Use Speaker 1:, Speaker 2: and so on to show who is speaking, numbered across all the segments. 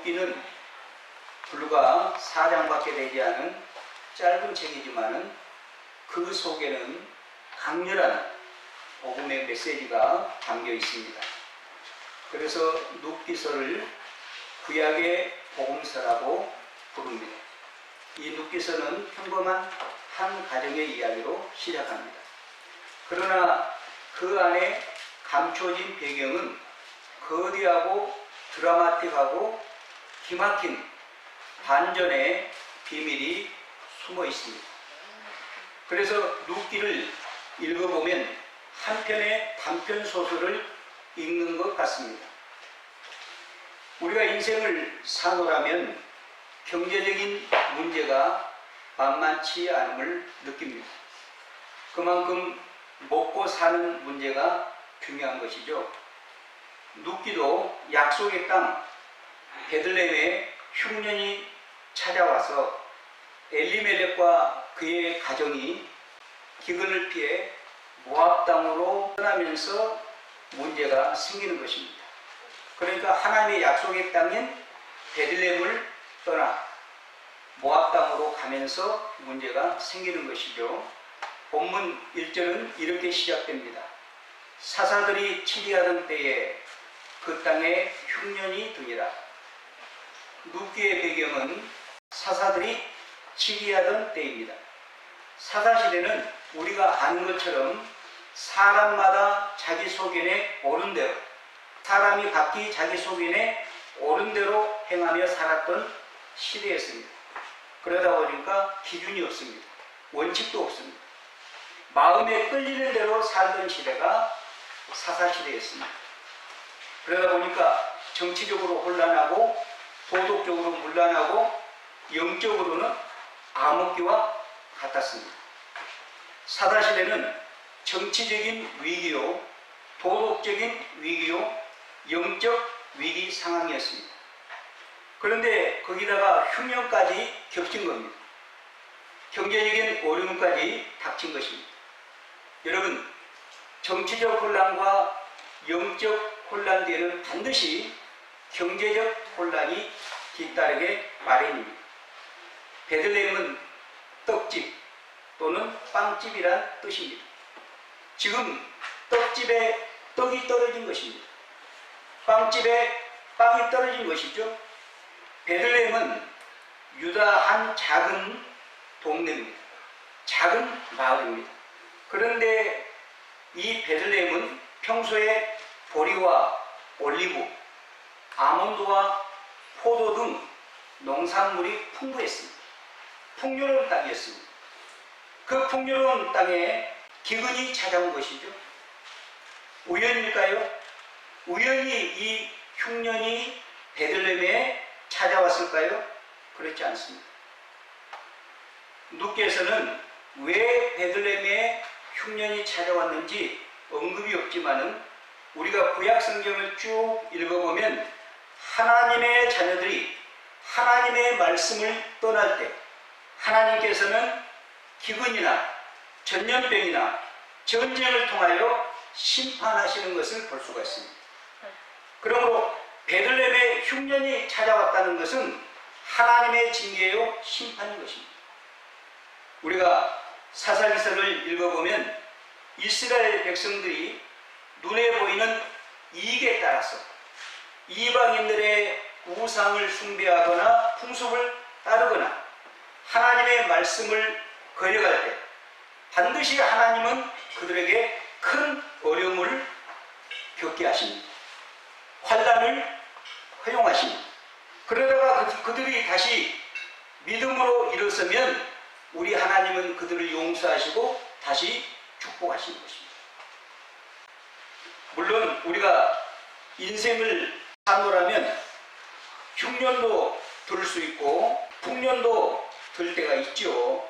Speaker 1: 눕기는 불과 4장밖에 되지 않은 짧은 책이지만은 그 속에는 강렬한 복음의 메시지가 담겨 있습니다. 그래서 눕기서를 구약의 복음서라고 부릅니다. 이 눕기서는 평범한 한 가정의 이야기로 시작합니다. 그러나 그 안에 감춰진 배경은 거대하고 드라마틱하고 기막힌 반전의 비밀이 숨어 있습니다. 그래서 눕기를 읽어보면 한 편의 단편 소설을 읽는 것 같습니다. 우리가 인생을 사노라면 경제적인 문제가 만만치 않음을 느낍니다. 그만큼 먹고 사는 문제가 중요한 것이죠. 눕기도 약속의 땅 베들레헴에 흉년이 찾아와서 엘리멜렉과 그의 가정이 기근을 피해 모압 땅으로 떠나면서 문제가 생기는 것입니다. 그러니까 하나님의 약속의 땅인 베들레헴을 떠나 모압 땅으로 가면서 문제가 생기는 것이죠. 본문 1절은 이렇게 시작됩니다. 사사들이 치리하던 때에 그 땅에 흉년이 드니라. 눕기의 배경은 사사들이 치리하던 때입니다. 사사시대는 우리가 아는 것처럼 사람마다 자기 소견에 옳은 대로, 사람이 각기 자기 소견에 옳은 대로 행하며 살았던 시대였습니다. 그러다 보니까 기준이 없습니다. 원칙도 없습니다. 마음에 끌리는 대로 살던 시대가 사사시대였습니다. 그러다 보니까 정치적으로 혼란하고 도덕적으로 문란하고 영적으로는 암흑기와 같았습니다. 사사시대는 정치적인 위기요, 도덕적인 위기요, 영적 위기 상황이었습니다. 그런데 거기다가 흉년까지 겹친 겁니다. 경제적인 어려움까지 닥친 것입니다. 여러분, 정치적 혼란과 영적 혼란 뒤에는 반드시 경제적 혼란이 뒤따르게 마련입니다. 베들레헴은 떡집 또는 빵집이란 뜻입니다. 지금 떡집에 떡이 떨어진 것입니다. 빵집에 빵이 떨어진 것이죠. 베들레헴은 유다 한 작은 동네입니다. 작은 마을입니다. 그런데 이 베들레헴은 평소에 보리와 올리브, 아몬드와 포도 등 농산물이 풍부했습니다. 풍요로운 땅이었습니다. 그 풍요로운 땅에 기근이 찾아온 것이죠. 우연일까요? 우연히 이 흉년이 베들레헴에 찾아왔을까요? 그렇지 않습니다. 눕기에서는 왜 베들레헴에 흉년이 찾아왔는지 언급이 없지만은 우리가 구약 성경을 쭉 읽어보면 하나님의 자녀들이 하나님의 말씀을 떠날 때 하나님께서는 기근이나 전염병이나 전쟁을 통하여 심판하시는 것을 볼 수가 있습니다. 그러므로 베들레헴에 흉년이 찾아왔다는 것은 하나님의 징계요 심판인 것입니다. 우리가 사사기서를 읽어보면 이스라엘 백성들이 눈에 보이는 이익에 따라서 이방인들의 우상을 숭배하거나 풍습을 따르거나 하나님의 말씀을 거역할 때 반드시 하나님은 그들에게 큰 어려움을 겪게 하십니다. 환난을 허용하십니다. 그러다가 그들이 다시 믿음으로 일어서면 우리 하나님은 그들을 용서하시고 다시 축복하시는 것입니다. 물론 우리가 인생을 사노라면 흉년도 들 수 있고 풍년도 들 때가 있죠.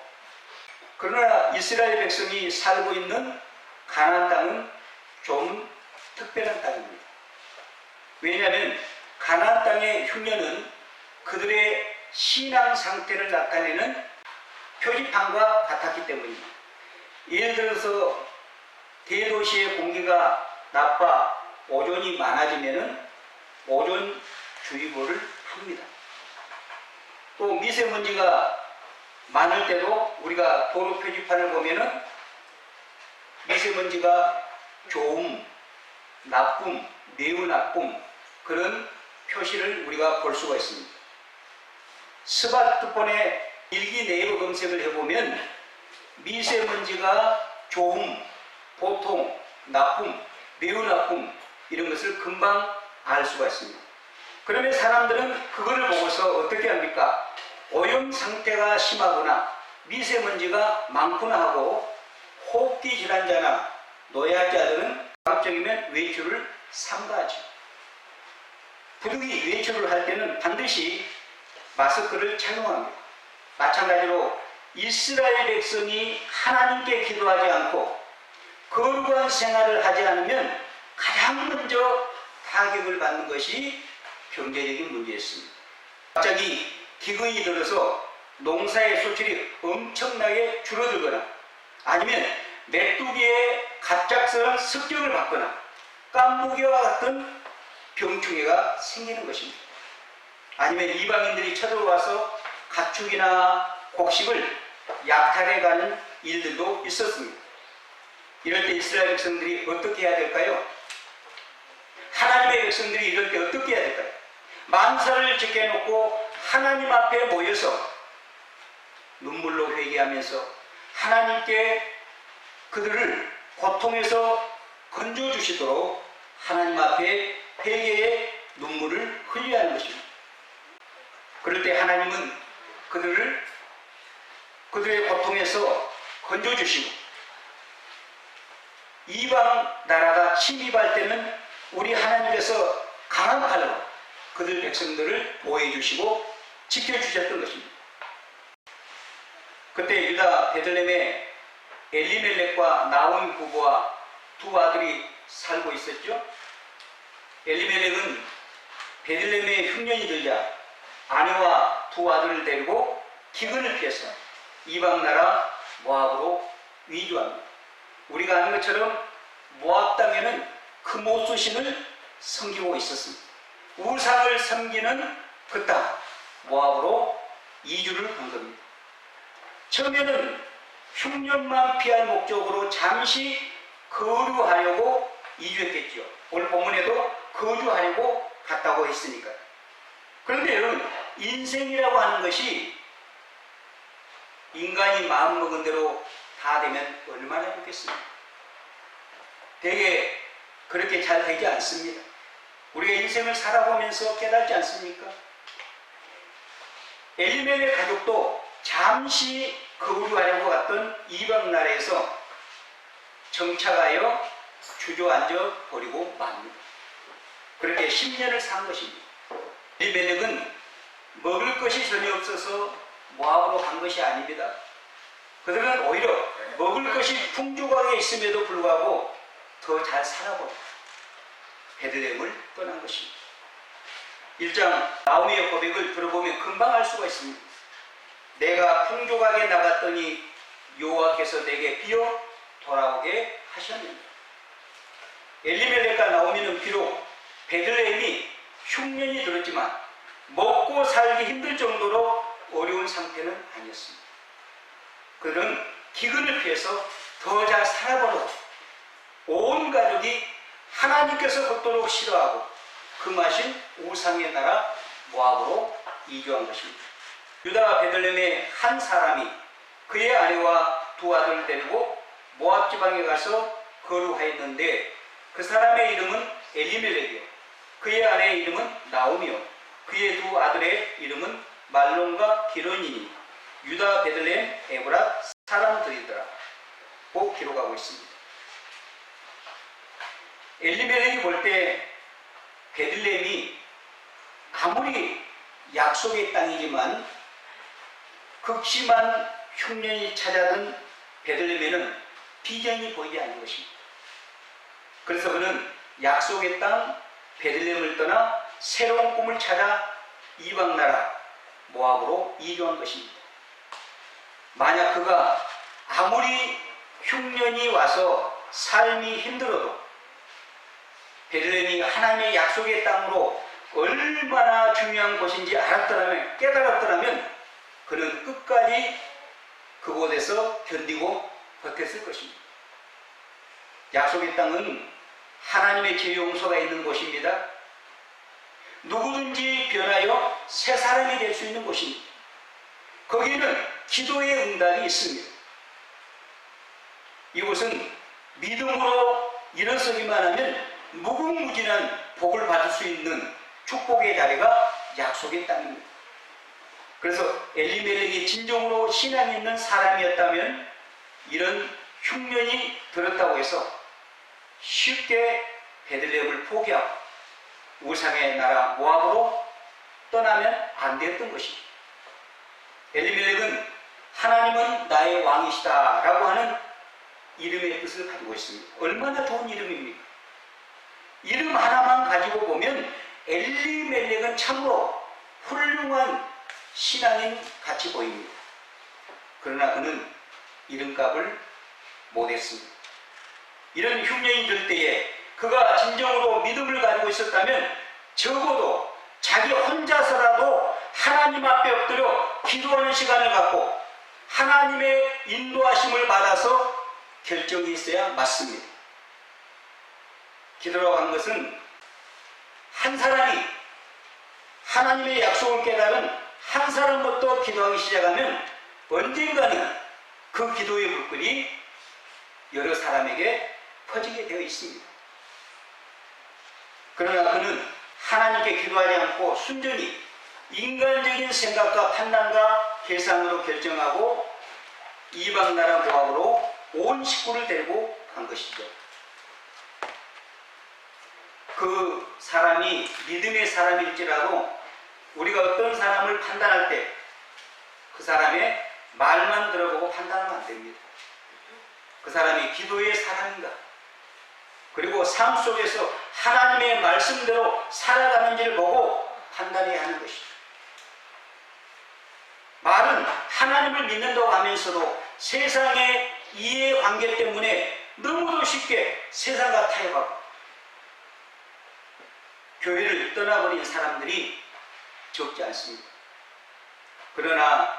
Speaker 1: 그러나 이스라엘 백성이 살고 있는 가나안 땅은 좀 특별한 땅입니다. 왜냐하면 가나안 땅의 흉년은 그들의 신앙 상태를 나타내는 표지판과 같았기 때문입니다. 예를 들어서 대도시의 공기가 나빠 오존이 많아지면은 오존주의보를 합니다. 또 미세먼지가 많을 때도 우리가 도로 표지판을 보면은 미세먼지가 좋음, 나쁨, 매우 나쁨 그런 표시를 우리가 볼 수가 있습니다. 스마트폰에 일기 네이버 검색을 해보면 미세먼지가 좋음, 보통, 나쁨, 매우 나쁨 이런 것을 금방 알 수가 있습니다. 그러면 사람들은 그거를 보고서 어떻게 합니까? 오염 상태가 심하거나 미세먼지가 많구나 하고 호흡기 질환자나 노약자들은 가급적이면 외출을 삼가하죠. 부득이 외출을 할 때는 반드시 마스크를 착용합니다. 마찬가지로 이스라엘 백성이 하나님께 기도하지 않고 거룩한 생활을 하지 않으면 가장 먼저 타격을 받는 것이 경제적인 문제였습니다. 갑자기 기근이 들어서 농사의 소출이 엄청나게 줄어들거나 아니면 메뚜기의 갑작스러운 습격을 받거나 깐부기와 같은 병충해가 생기는 것입니다. 아니면 이방인들이 쳐들어와서 가축이나 곡식을 약탈해가는 일들도 있었습니다. 이럴 때 이스라엘 백성들이 어떻게 해야 될까요? 하나님의 백성들이 이럴 때 어떻게 해야 될까요? 만사를 지켜놓고 하나님 앞에 모여서 눈물로 회개하면서 하나님께 그들을 고통에서 건져주시도록 하나님 앞에 회개의 눈물을 흘려야 하는 것입니다. 그럴 때 하나님은 그들의 고통에서 건져주시고 이방 나라가 침입할 때는 우리 하나님께서 강한 팔로 그들 백성들을 보호해 주시고 지켜주셨던 것입니다. 그때 유다 베들레헴에 엘리멜렉과 나온 부부와 두 아들이 살고 있었죠. 엘리멜렉은 베들레헴에 흉년이 들자 아내와 두 아들을 데리고 기근을 피해서 이방 나라 모압으로 이주합니다. 우리가 아는 것처럼 모압 땅에는 크모스 신을 섬기고 있었습니다. 우상을 섬기는 그 땅 모압으로 이주를 한 겁니다. 처음에는 흉년만 피할 목적으로 잠시 거류하려고 이주했겠죠. 오늘 본문에도 거주하려고 갔다고 했으니까. 그런데 여러분, 인생이라고 하는 것이 인간이 마음먹은 대로 다 되면 얼마나 좋겠습니까? 되게 그렇게 잘 되지 않습니다. 우리가 인생을 살아보면서 깨닫지 않습니까? 엘리멜렉 가족도 잠시 거류하려고 갔던 이방 나라에서 정착하여 주저앉아 버리고 맙니다. 그렇게 10년을 산 것입니다. 엘리멜렉은 먹을 것이 전혀 없어서 모압으로 간 것이 아닙니다. 그들은 오히려 먹을 것이 풍족하게 있음에도 불구하고 더 잘 살아보고 베들레헴을 떠난 것입니다. 1장 나오미의 고백을 들어보면 금방 알 수가 있습니다. 내가 풍족하게 나갔더니 여호와께서 내게 비어 돌아오게 하셨느니라. 엘리멜렉과 나오미는 비록 베들레헴이 흉년이 들었지만 먹고 살기 힘들 정도로 어려운 상태는 아니었습니다. 그들은 기근을 피해서 더 잘 살아보려고 온 가족이 하나님께서 그토록 싫어하고 금하신 우상의 나라 모압으로 이주한 것입니다. 유다 베들레헴의 한 사람이 그의 아내와 두 아들을 데리고 모압 지방에 가서 거류하였는데 그 사람의 이름은 엘리멜렉이요 그의 아내의 이름은 나오미요 그의 두 아들의 이름은 말론과 기론이니 유다 베들레헴 에브랏 사람들이더라 고 기록하고 있습니다. 엘리멜렉이 볼 때 베들레헴이 아무리 약속의 땅이지만 극심한 흉년이 찾아든 베들레헴에는 비전이 보이지 않는 것입니다. 그래서 그는 약속의 땅 베들레헴을 떠나 새로운 꿈을 찾아 이방 나라 모압으로 이주한 것입니다. 만약 그가 아무리 흉년이 와서 삶이 힘들어도 베들레헴이 하나님의 약속의 땅으로 얼마나 중요한 곳인지 알았더라면, 깨달았더라면 그는 끝까지 그곳에서 견디고 버텼을 것입니다. 약속의 땅은 하나님의 죄 용서가 있는 곳입니다. 누구든지 변하여 새 사람이 될 수 있는 곳입니다. 거기에는 기도의 응답이 있습니다. 이곳은 믿음으로 일어서기만 하면 무궁무진한 복을 받을 수 있는 축복의 자리가 약속의 땅입니다. 그래서 엘리멜렉이 진정으로 신앙이 있는 사람이었다면 이런 흉년이 들었다고 해서 쉽게 베들레헴을 포기하고 우상의 나라 모압으로 떠나면 안 되었던 것입니다. 엘리멜렉은 하나님은 나의 왕이시다 라고 하는 이름의 뜻을 가지고 있습니다. 얼마나 좋은 이름입니까? 이름 하나만 가지고 보면 엘리멜렉은 참으로 훌륭한 신앙인 같이 보입니다. 그러나 그는 이름값을 못했습니다. 이런 흉년이 들 때에 그가 진정으로 믿음을 가지고 있었다면 적어도 자기 혼자서라도 하나님 앞에 엎드려 기도하는 시간을 갖고 하나님의 인도하심을 받아서 결정이 있어야 맞습니다. 기도라고 한 것은 한 사람이 하나님의 약속을 깨달은 한 사람부터 기도하기 시작하면 언젠가는 그 기도의 불길이 여러 사람에게 퍼지게 되어 있습니다. 그러나 그는 하나님께 기도하지 않고 순전히 인간적인 생각과 판단과 계산으로 결정하고 이방 나라 모압으로 온 식구를 데리고 간 것이죠. 그 사람이 믿음의 사람일지라도 우리가 어떤 사람을 판단할 때 그 사람의 말만 들어보고 판단하면 안 됩니다. 그 사람이 기도의 사람인가, 그리고 삶 속에서 하나님의 말씀대로 살아가는지를 보고 판단해야 하는 것이죠. 말은 하나님을 믿는다고 하면서도 세상의 이해관계 때문에 너무도 쉽게 세상과 타협하고 교회를 떠나버린 사람들이 적지 않습니다. 그러나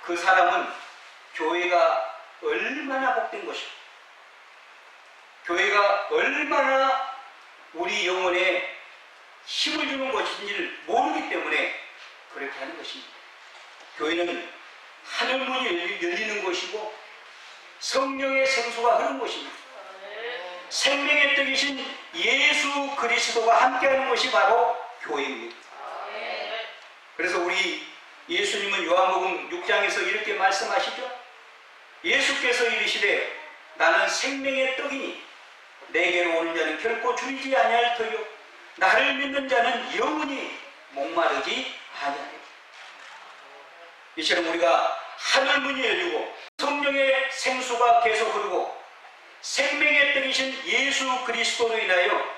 Speaker 1: 그 사람은 교회가 얼마나 복된 것이고 교회가 얼마나 우리 영혼에 힘을 주는 것인지를 모르기 때문에 그렇게 하는 것입니다. 교회는 하늘문이 열리는 곳이고 성령의 생수가 흐르는 곳입니다. 생명의 떡이신 예수 그리스도가 함께하는 곳이 바로 교회입니다. 그래서 우리 예수님은 요한복음 6장에서 이렇게 말씀하시죠. 예수께서 이르시되 나는 생명의 떡이니 내게로 오는 자는 결코 줄이지 아니할 터요 나를 믿는 자는 영원히 목마르지 아니하리라. 이처럼 우리가 하늘문이 열리고 성령의 생수가 계속 흐르고 생명의 떡이신 예수 그리스도로 인하여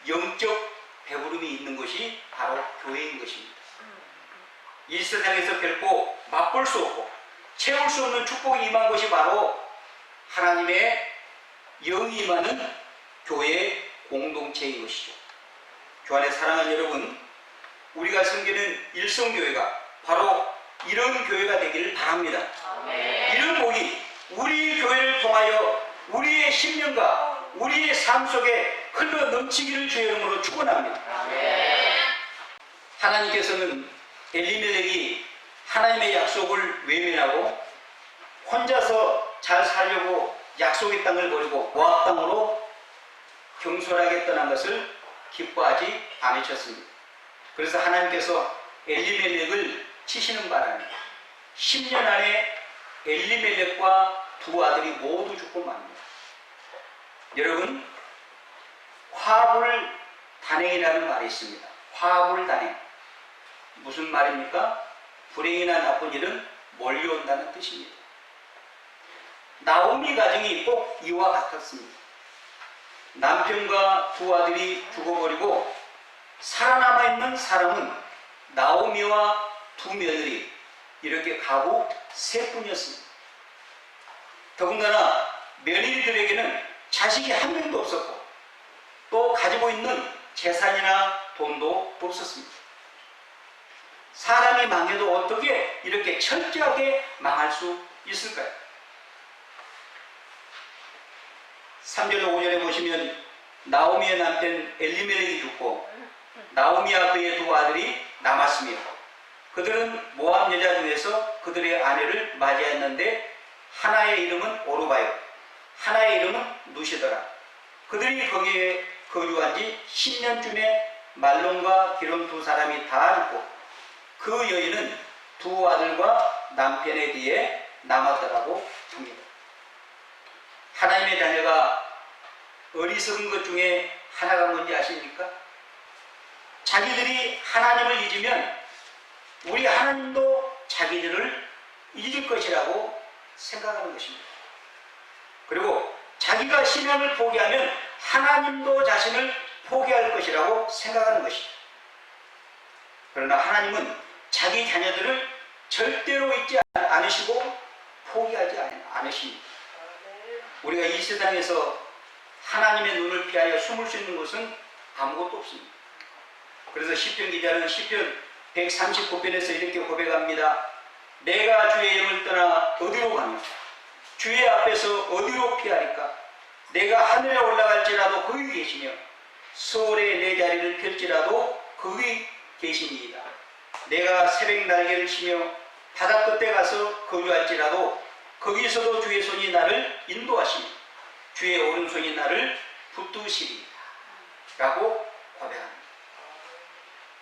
Speaker 1: 영적 배부름이 있는 것이 바로 교회인 것입니다. 이 세상에서 결코 맛볼 수 없고 채울 수 없는 축복이 임한 것이 바로 하나님의 영이 임하는 교회의 공동체인 것이죠. 주 안에 사랑하는 여러분, 우리가 섬기는 일성교회가 바로 이런 교회가 되기를 바랍니다. 이런 복이 우리 교회를 통하여 우리의 신령과 우리의 삶 속에 흘러 넘치기를 주의 이름으로 축원합니다. 하나님께서는 엘리멜렉이 하나님의 약속을 외면하고 혼자서 잘 살려고 약속의 땅을 버리고 모압 땅으로 경솔하게 떠난 것을 기뻐하지 않으셨습니다. 그래서 하나님께서 엘리멜렉을 치시는 바람에 10년 안에 엘리멜렉과 두 아들이 모두 죽고 맙니다. 여러분, 화불 단행이라는 말이 있습니다. 화불 단행. 무슨 말입니까? 불행이나 나쁜 일은 몰려온다는 뜻입니다. 나오미 가정이 꼭 이와 같았습니다. 남편과 두 아들이 죽어버리고 살아남아있는 사람은 나오미와 두 며느리, 이렇게 가부 셋뿐이었습니다. 더군다나 며느리들에게는 자식이 한 명도 없었고 또 가지고 있는 재산이나 돈도 없었습니다. 사람이 망해도 어떻게 이렇게 철저하게 망할 수 있을까요? 3절과 5절에 보시면 나오미의 남편 엘리멜렉이 죽고 나오미와 그의 두 아들이 남았으며 그들은 모압 여자 중에서 그들의 아내를 맞이했는데 하나의 이름은 오르바요 하나의 이름은 누시더라. 그들이 거기에 거주한 지 10년쯤에 말론과 기론 두 사람이 다 죽고 그 여인은 두 아들과 남편의 뒤에 남았더라고 합니다. 하나님의 자녀가 어리석은 것 중에 하나가 뭔지 아십니까? 자기들이 하나님을 잊으면 우리 하나님도 자기들을 잊을 것이라고 생각하는 것입니다. 그리고 자기가 신앙을 포기하면 하나님도 자신을 포기할 것이라고 생각하는 것이죠. 그러나 하나님은 자기 자녀들을 절대로 잊지 않으시고 포기하지 않으십니다. 우리가 이 세상에서 하나님의 눈을 피하여 숨을 수 있는 곳은 아무것도 없습니다. 그래서 시편 기자는 시편 139편에서 이렇게 고백합니다. 내가 주의 영을 떠나 어디로 가며 주의 앞에서 어디로 피하리까? 내가 하늘에 올라갈지라도 거기 계시며 서울에 내 자리를 펼지라도 거기 계시니이다. 내가 새벽 날개를 치며 바다 끝에 가서 거주할지라도 거기서도 주의 손이 나를 인도하시며 주의 오른손이 나를 붙드시리이다. 라고 고백합니다.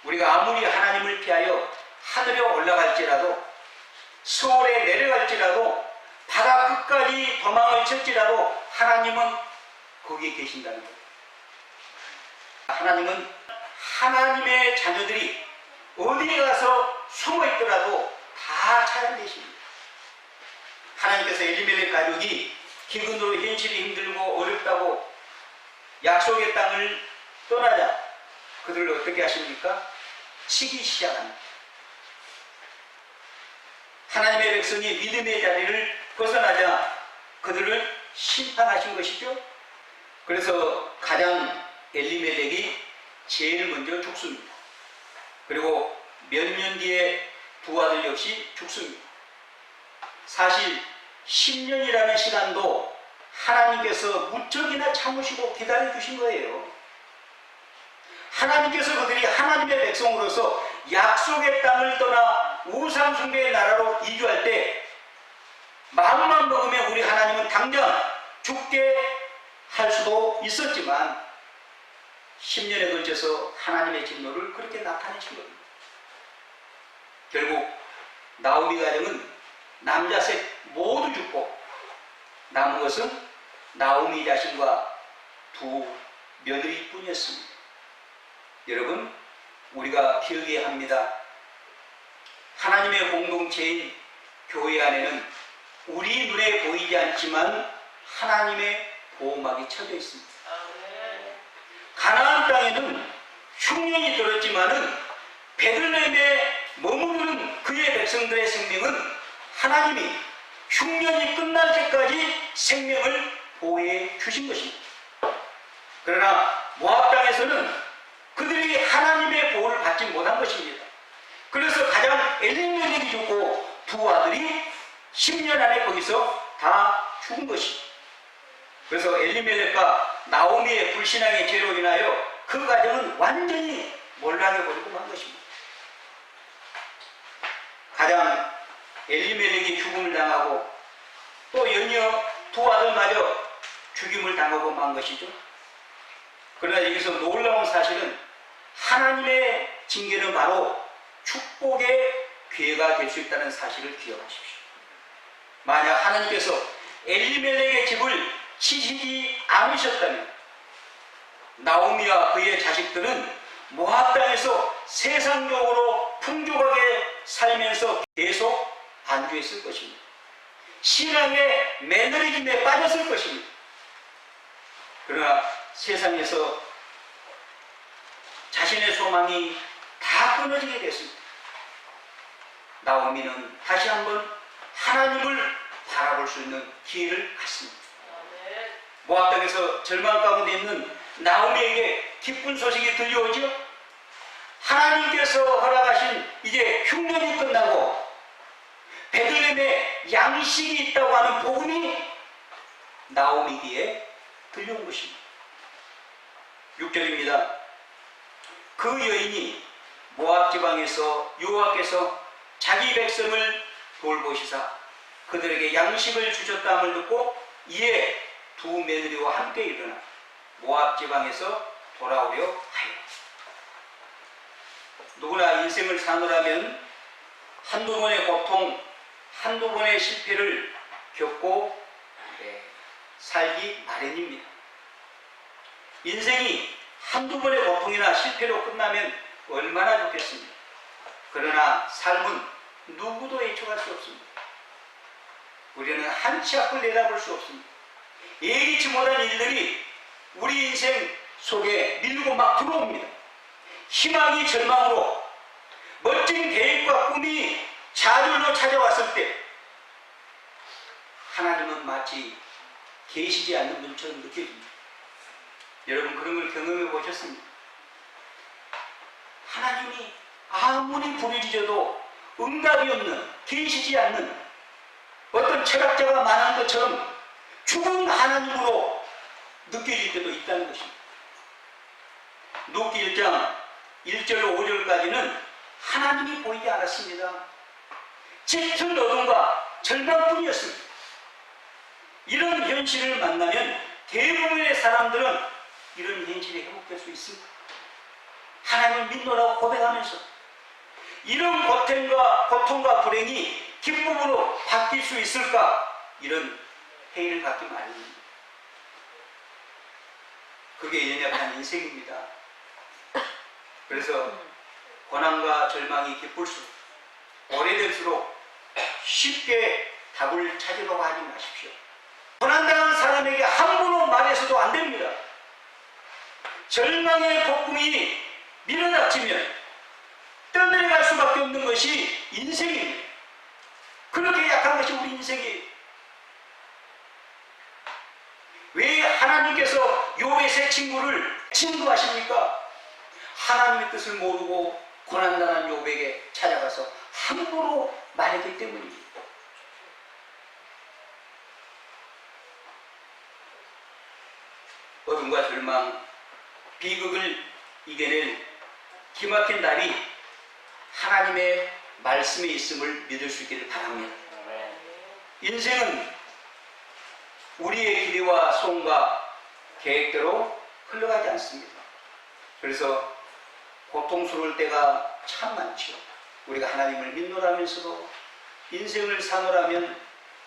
Speaker 1: 우리가 아무리 하나님을 피하여 하늘에 올라갈지라도 서울에 내려갈지라도 바다 끝까지 도망을 칠지라도 하나님은 거기에 계신다는 거예요. 하나님은 하나님의 자녀들이 어디에 가서 숨어 있더라도 다 찾아내십니다. 하나님께서 엘리멜렉 가족이 기근으로 현실이 힘들고 어렵다고 약속의 땅을 떠나자 그들을 어떻게 하십니까? 치기 시작합니다. 하나님의 백성이 믿음의 자리를 벗어나자 그들을 심판하신 것이죠. 그래서 가장 엘리멜렉이 제일 먼저 죽습니다. 그리고 몇 년 뒤에 두 아들 역시 죽습니다. 사실 10년이라는 시간도 하나님께서 무척이나 참으시고 기다려주신 거예요. 하나님께서 그들이 하나님의 백성으로서 약속의 땅을 떠나 우상숭배의 나라로 이주할 때 마음만 먹으면 우리 하나님은 당장 죽게 할 수도 있었지만 10년에 걸쳐서 하나님의 진노를 그렇게 나타내신 겁니다. 결국 나오미 가정은 남자 셋 모두 죽고 남은 것은 나오미 자신과 두 며느리뿐이었습니다. 여러분, 우리가 기억해야 합니다. 하나님의 공동체인 교회 안에는 우리 눈에 보이지 않지만 하나님의 보호막이 쳐져 있습니다. 가나안 땅에는 흉년이 들었지만은 베들레헴에 머무르는 그의 백성들의 생명은 하나님이 흉년이 끝날 때까지 생명을 보호해 주신 것입니다. 그러나 모압 땅에서는 그들이 하나님의 보호를 받지 못한 것입니다. 그래서 가장 엘리멜렉이 죽고 두 아들이 10년 안에 거기서 다 죽은 것입니다. 그래서 엘리멜렉과 나오미의 불신앙의 죄로 인하여 그 가정은 완전히 몰락해 버리고 만 것입니다. 가장 엘리멜렉이 죽음을 당하고 또 연이어 두 아들마저 죽임을 당하고 만 것이죠. 그러나 여기서 놀라운 사실은 하나님의 징계는 바로 축복의 기회가 될 수 있다는 사실을 기억하십시오. 만약 하나님께서 엘리멜렉의 집을 치시지 않으셨다면 나오미와 그의 자식들은 모압 땅에서 세상적으로 풍족하게 살면서 계속 안주했을 것입니다. 신앙의 매너리즘에 빠졌을 것입니다. 그러나 세상에서 자신의 소망이 다 끊어지게 됐습니다. 나오미는 다시 한번 하나님을 바라볼 수 있는 기회를 갖습니다. 모압 땅에서 절망 가운데 있는 나오미에게 기쁜 소식이 들려오죠. 하나님께서 허락하신 이제 흉년이 끝나고 베들레헴에 양식이 있다고 하는 복음이 나오미 귀에 들려온 것입니다. 6절입니다. 그 여인이 모압 지방에서 여호와께서 자기 백성을 돌보시사 그들에게 양식을 주셨다함을 듣고 이에 두 며느리와 함께 일어나 모압 지방에서 돌아오려 하여. 누구나 인생을 사느라면 한두 번의 고통, 한두 번의 실패를 겪고 살기 마련입니다. 인생이 한두 번의 고통이나 실패로 끝나면 얼마나 좋겠습니까? 그러나 삶은 누구도 예측할 수 없습니다. 우리는 한치 앞을 내다볼 수 없습니다. 예기치 못한 일들이 우리 인생 속에 밀고 막 들어옵니다. 희망이 절망으로 멋진 계획과 꿈이 좌절로 찾아왔을 때 하나님은 마치 계시지 않는 분처럼 느껴집니다. 여러분 그런 걸 경험해 보셨습니까? 하나님이 아무리 부르짖어도 응답이 없는, 계시지 않는 어떤 철학자가 말한 것처럼 죽은 하나님으로 느껴질 때도 있다는 것입니다. 룻기 1장 1절 5절까지는 하나님이 보이지 않았습니다. 짙은 어둠과 절망뿐이었습니다. 이런 현실을 만나면 대부분의 사람들은 이런 현실에 회복될 수 있습니다. 하나님을 믿노라고 고백하면서 이런 고통과 불행이 기쁨으로 바뀔 수 있을까? 이런 회의를 갖기 마련입니다. 그게 연약한 인생입니다. 그래서 고난과 절망이 깊을수록 오래될수록 쉽게 답을 찾으려고 하지 마십시오. 고난당한 사람에게 함부로 말해서도 안 됩니다. 절망의 폭풍이 밀어닥치면 떠내려갈 수밖에 없는 것이 인생입니다. 그렇게 약한 것이 우리 인생이에요. 왜 하나님께서 욥의 세 친구를 진노하십니까? 하나님의 뜻을 모르고 고난당한 욥에게 찾아가서 함부로 말했기 때문입니다. 어둠과 절망, 비극을 이겨낼 기막힌 날이 하나님의 말씀에 있음을 믿을 수 있기를 바랍니다. 인생은 우리의 길이와 소원과 계획대로 흘러가지 않습니다. 그래서 고통스러울 때가 참 많죠. 우리가 하나님을 믿노라면서도 인생을 사노라면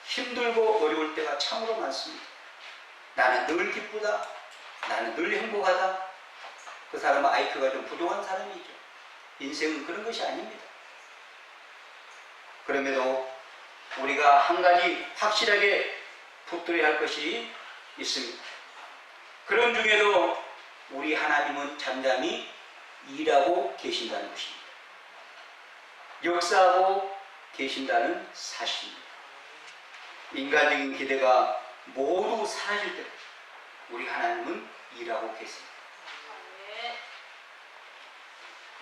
Speaker 1: 힘들고 어려울 때가 참으로 많습니다. 나는 늘 기쁘다, 나는 늘 행복하다. 그 사람은 IQ가 좀 부족한 사람이죠. 인생은 그런 것이 아닙니다. 그럼에도 우리가 한 가지 확실하게 붙들어야 할 것이 있습니다. 그런 중에도 우리 하나님은 잠잠히 일하고 계신다는 것입니다. 역사하고 계신다는 사실입니다. 인간적인 기대가 모두 사라질 때 우리 하나님은 일하고 계십니다.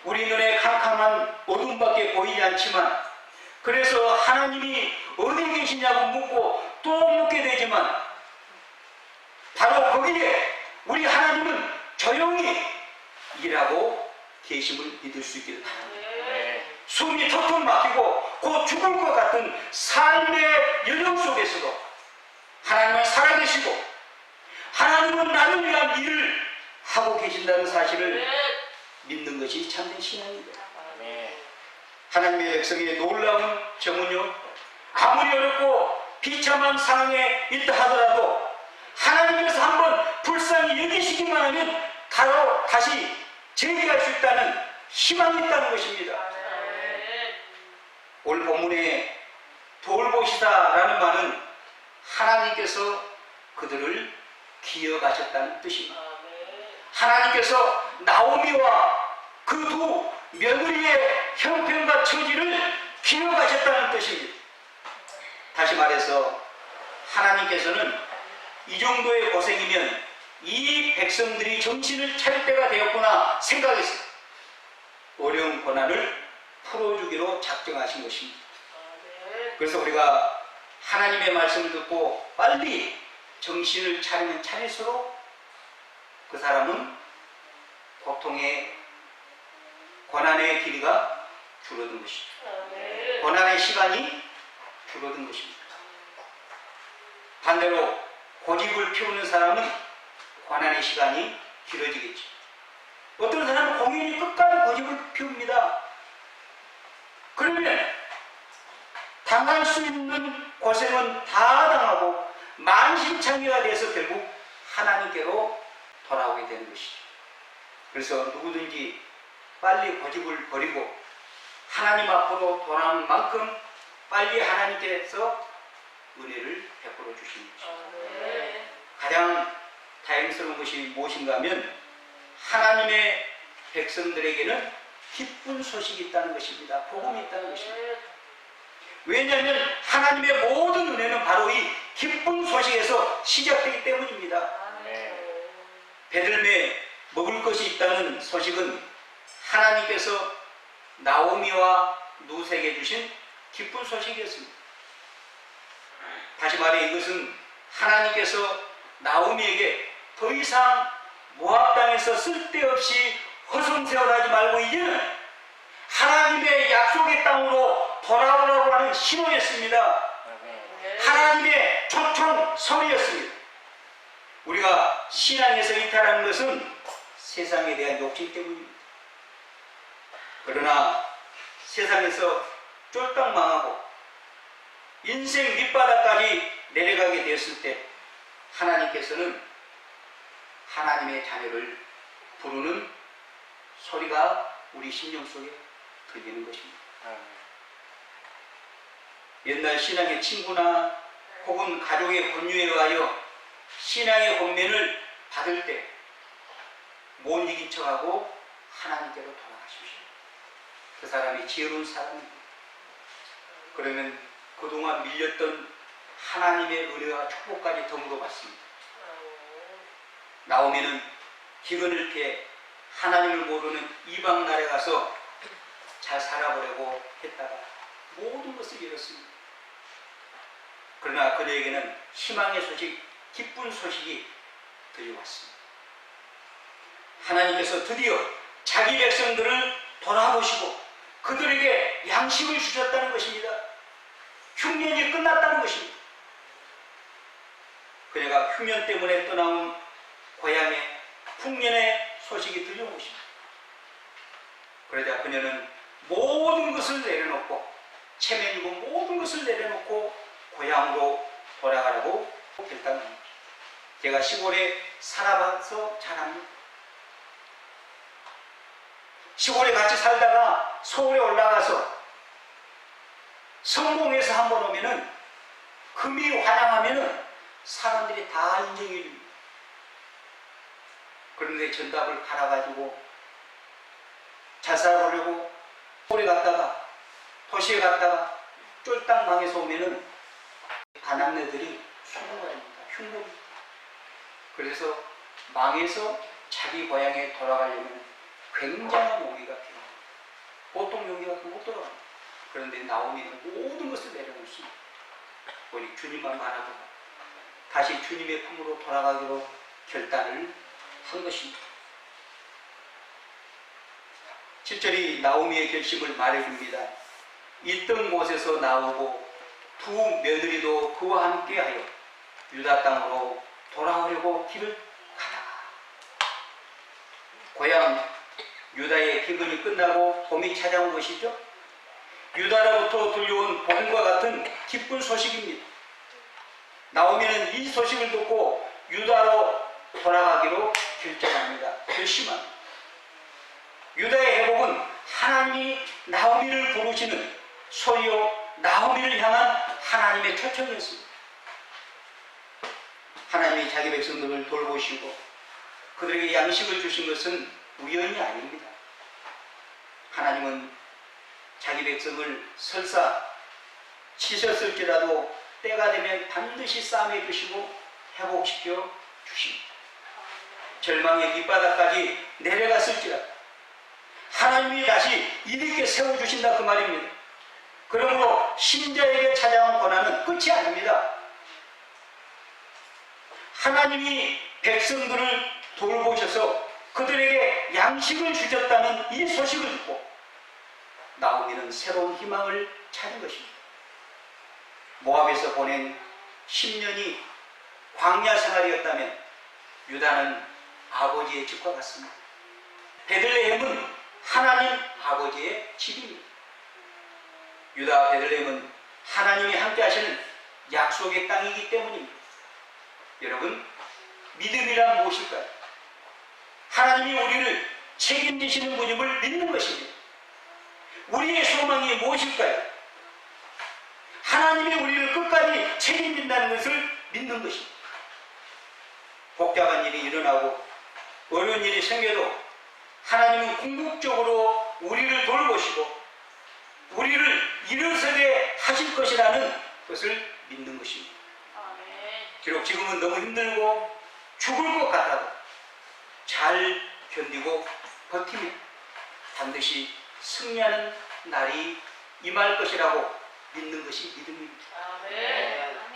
Speaker 1: 우리 눈에 캄캄한 어둠밖에 보이지 않지만 그래서 하나님이 어디 계시냐고 묻고 또 묻게 되지만 바로 거기에 우리 하나님은 조용히 일하고 계심을 믿을 수 있기를 바랍니다. 숨이 턱턱 막히고 곧 죽을 것 같은 삶의 여정 속에서도 하나님은 살아계시고 하나님은 나를 위한 일을 하고 계신다는 사실을 믿는 것이 참된 신앙입니다. 하나님의 백성의 놀라운 정은요, 아무리 어렵고 비참한 상황에 있다 하더라도 하나님께서 한번 불쌍히 여기시기만 하면 다시 재기할 수 있다는 희망이 있다는 것입니다. 오늘 본문에 돌보시다라는 말은 하나님께서 그들을 기억하셨다는 뜻입니다. 하나님께서 나오미와 그 두 며느리의 형편과 처지를 기억하셨다는 뜻입니다. 다시 말해서 하나님께서는 이 정도의 고생이면 이 백성들이 정신을 차릴 때가 되었구나 생각했어요. 어려운 고난을 풀어주기로 작정하신 것입니다. 그래서 우리가 하나님의 말씀을 듣고 빨리 정신을 차리면 차릴수록 그 사람은 고통의 고난의 길이가 줄어든 것이죠. 고난의 시간이 줄어든 것입니다. 반대로 고집을 피우는 사람은 고난의 시간이 길어지겠죠. 어떤 사람은 공연히 끝까지 고집을 피웁니다. 그러면 당할 수 있는 고생은 다 당하고 만신창이가 돼서 결국 하나님께로 돌아오게 되는 것이죠. 그래서 누구든지 빨리 고집을 버리고 하나님 앞으로 돌아오는 만큼 빨리 하나님께서 은혜를 베풀어 주십니다. 가장 다행스러운 것이 무엇인가 하면 하나님의 백성들에게는 기쁜 소식이 있다는 것입니다. 복음이 있다는 것입니다. 왜냐하면 하나님의 모든 은혜는 바로 이 기쁜 소식에서 시작되기 때문입니다. 베들레헴에 먹을 것이 있다는 소식은 하나님께서 나오미와 룻에게 주신 기쁜 소식이었습니다. 다시 말해 이것은 하나님께서 나오미에게 더 이상 모압 땅에서 쓸데없이 허송세월하지 말고 이제는 하나님의 약속의 땅으로 돌아오라고 하는 신호였습니다. 하나님의 초청선이었습니다. 우리가 신앙에서 이탈하는 것은 세상에 대한 욕심 때문입니다. 그러나 세상에서 쫄딱 망하고 인생 밑바닥까지 내려가게 되었을 때 하나님께서는 하나님의 자녀를 부르는 소리가 우리 심령 속에 들리는 것입니다. 옛날 신앙의 친구나 혹은 가족의 권유에 의하여 신앙의 권면을 받을 때 못 이긴 척하고 하나님께로 돌아가십시오. 그 사람이 지혜로운 사람입니다. 그러면 그동안 밀렸던 하나님의 은혜와 축복까지 덤으로 받습니다. 나오미는 기근을 피해 하나님을 모르는 이방 나라에 가서 잘 살아보려고 했다가 모든 것을 잃었습니다. 그러나 그녀에게는 희망의 소식, 기쁜 소식이 들려왔습니다. 하나님께서 드디어 자기 백성들을 돌아보시고 그들에게 양식을 주셨다는 것입니다. 흉년이 끝났다는 것입니다. 그녀가 흉년 때문에 떠나온 고향에 풍년의 소식이 들려온 것입니다. 그러자 그녀는 모든 것을 내려놓고 체면이고 모든 것을 내려놓고 고향으로 돌아가라고 결단합니다. 제가 시골에 살아봐서 잘 압니다. 시골에 같이 살다가 서울에 올라가서 성공해서 한번 오면은 금이 환영하면은 사람들이 다 인정해 줍니다. 그런데 전답을 갈아가지고 잘 살아보려고 서울에 갔다가 도시에 갔다가 쫄딱 망해서 오면은 가난네들이 흉노입니다. 흉노입니다. 그래서 망해서 자기 고향에 돌아가려면 굉장한 용기가 필요합니다. 보통 용기가 못 돌아갑니다. 그런데 나오미는 모든 것을 내려놓습니다. 우리 주님만 바라보고 다시 주님의 품으로 돌아가기로 결단을 한 것입니다. 7절이 나오미의 결심을 말해줍니다. 있던 곳에서 나오고 두 며느리도 그와 함께하여 유다 땅으로 돌아오려고 길을 가다가 고향 유다의 기근이 끝나고 봄이 찾아온 것이죠. 유다로부터 들려온 봄과 같은 기쁜 소식입니다. 나오미는 이 소식을 듣고 유다로 돌아가기로 결정합니다. 결심합니다. 유다의 회복은 하나님이 나오미를 부르시는 소리요 나오미를 향한 하나님의 초청이었습니다. 하나님이 자기 백성들을 돌보시고 그들에게 양식을 주신 것은 우연이 아닙니다. 하나님은 자기 백성을 설사 치셨을지라도 때가 되면 반드시 싸매 주시고 회복시켜 주십니다. 절망의 밑바닥까지 내려갔을지라도 하나님이 다시 일있게 세워주신다 그 말입니다. 그러므로 신자에게 찾아온 고난은 끝이 아닙니다. 하나님이 백성들을 돌보셔서 그들에게 양식을 주셨다는 이 소식을 듣고 나오미는 새로운 희망을 찾은 것입니다. 모압에서 보낸 10년이 광야 생활이었다면 유다는 아버지의 집과 같습니다. 베들레헴은 하나님 아버지의 집입니다. 유다 베들레헴은 하나님이 함께 하시는 약속의 땅이기 때문입니다. 여러분, 믿음이란 무엇일까요? 하나님이 우리를 책임지시는 분임을 믿는 것입니다. 우리의 소망이 무엇일까요? 하나님이 우리를 끝까지 책임진다는 것을 믿는 것입니다. 복잡한 일이 일어나고 어려운 일이 생겨도 하나님은 궁극적으로 우리를 돌보시고 우리를 일어서게 하실 것이라는 것을 믿는 것입니다. 비록 지금은 너무 힘들고 죽을 것 같아도 잘 견디고 버티면 반드시 승리하는 날이 임할 것이라고 믿는 것이 믿음입니다.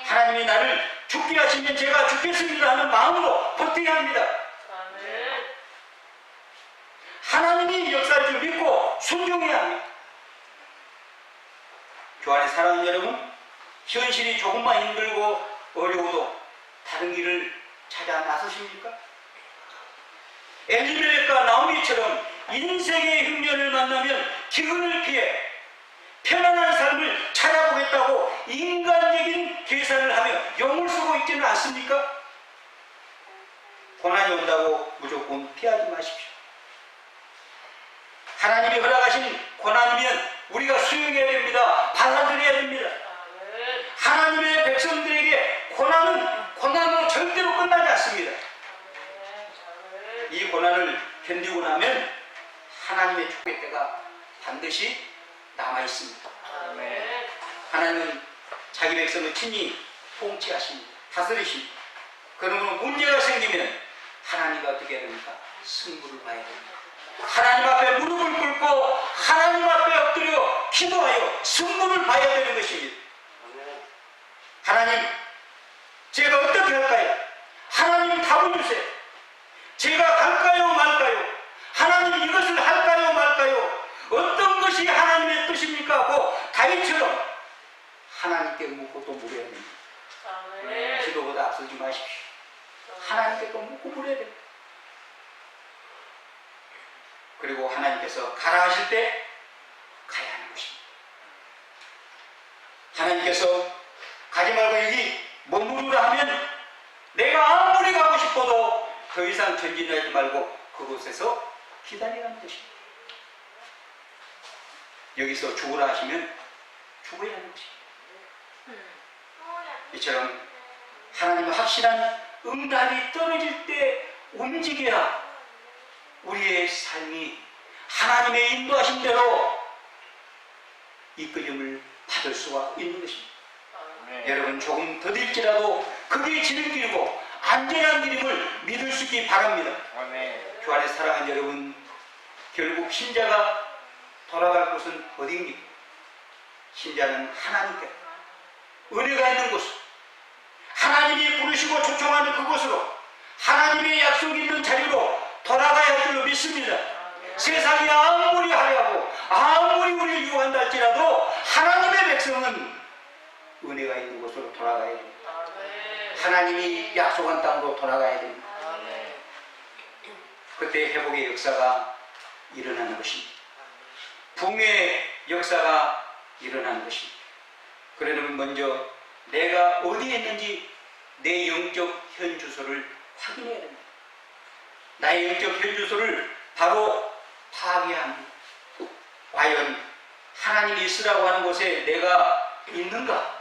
Speaker 1: 하나님이 나를 죽게 하시면 제가 죽겠습니다 하는 마음으로 버텨야 합니다. 하나님이 역사할 줄 믿고 순종해야 합니다. 주 안에 사랑하는 여러분, 현실이 조금만 힘들고 어려워도 다른 길을 찾아 나서십니까? 엘리멜렉과 나오미처럼 인생의 흉년을 만나면 기근을 피해 편안한 삶을 찾아보겠다고 인간적인 계산을 하며 용을 쓰고 있지는 않습니까? 고난이 온다고 무조건 피하지 마십시오. 하나님이 허락하신 고난이면 우리가 수용해야 됩니다. 받아들여야 됩니다. 하나님의 백성들에게 고난으로 절대로 끝나지 않습니다. 이 고난을 견디고 나면 하나님의 축복의 때가 반드시 남아있습니다. 하나님은 자기 백성을 친히 통치하십니다. 다스리십니다. 그러므로 문제가 생기면 하나님이 어떻게 해야 됩니까? 승부를 봐야 됩니다. 하나님 앞에 무릎을 꿇고 하나님 앞에 엎드려 기도하여 승부를 봐야 되는 것입니다. 하나님, 제가 어떻게 할까요? 하나님 답을 주세요. 제가 갈까요 말까요? 하나님 이것을 할까요 말까요? 어떤 것이 하나님의 뜻입니까? 하고 다윗처럼 하나님께 묻고 또 물어야 됩니다. 기도보다 앞서지 마십시오. 하나님께 또 묻고 물어야 됩니다. 그리고 하나님께서 가라 하실 때 가야 하는 것입니다. 하나님께서 가지 말고 여기 머무르라 하면 내가 아무리 가고 싶어도 더 이상 전진하지 말고 그곳에서 기다리라는 것입니다. 여기서 죽으라 하시면 죽어야 하는 것입니다. 이처럼 하나님의 확실한 응답이 떨어질 때 움직여야 우리의 삶이 하나님의 인도하신 대로 이끌림을 받을 수가 있는 것입니다. 여러분, 조금 더딜지라도 그게 지름길이고 안전한 길임을 믿을 수 있기 바랍니다. 주 안에 사랑하는 여러분, 결국 신자가 돌아갈 곳은 어디입니까? 신자는 하나님께 은혜가 있는 곳, 하나님이 부르시고 초청하는 그곳으로 하나님의 약속이 있는 자리로 돌아가야 할 줄로 믿습니다. 세상이 아무리 하려고 아무리 우리를 유혹한다 할지라도 하나님의 백성은 은혜가 있는 곳으로 돌아가야 됩니다. 하나님이 약속한 땅으로 돌아가야 됩니다. 그때 회복의 역사가 일어나는 것입니다. 붕의 역사가 일어나는 것입니다. 그러려면 먼저 내가 어디에 있는지 내 영적 현주소를 확인해야 됩니다. 나의 영적 현주소를 바로 파악해야 합니다. 과연 하나님이 있으라고 하는 곳에 내가 있는가?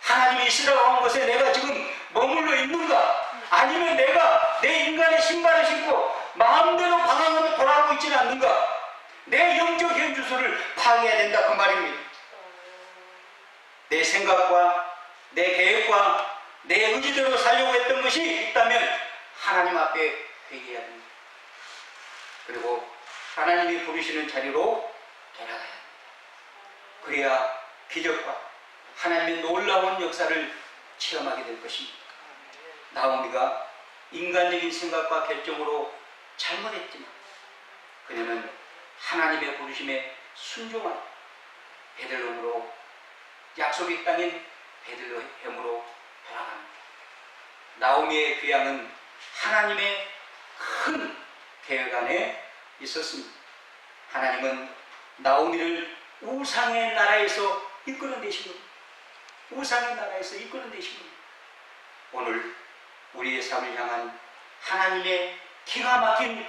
Speaker 1: 하나님이 있으라고 하는 곳에 내가 지금 머물러 있는가? 아니면 내가 내 인간의 신발을 신고 마음대로 방황하며 돌아가고 있지는 않는가? 내 영적 현주소를 파악해야 된다 그 말입니다. 내 생각과 내 계획과 내 의지대로 살려고 했던 것이 있다면 하나님 앞에 회개해야 됩니다. 그리고 하나님이 부르시는 자리로 돌아가야 합니다. 그래야 기적과 하나님의 놀라운 역사를 체험하게 될 것입니다. 나오미가 인간적인 생각과 결정으로 잘못했지만 그녀는 하나님의 부르심에 순종한 베들레헴으로, 약속의 땅인 베들레헴으로 돌아갑니다. 나오미의 귀향은 하나님의 큰 계획 안에 있었습니다. 하나님은 나오미를 우상의 나라에서 이끌어내신 겁니다. 우상의 나라에서 이끌어내신 겁니다. 오늘 우리의 삶을 향한 하나님의 기가 막힌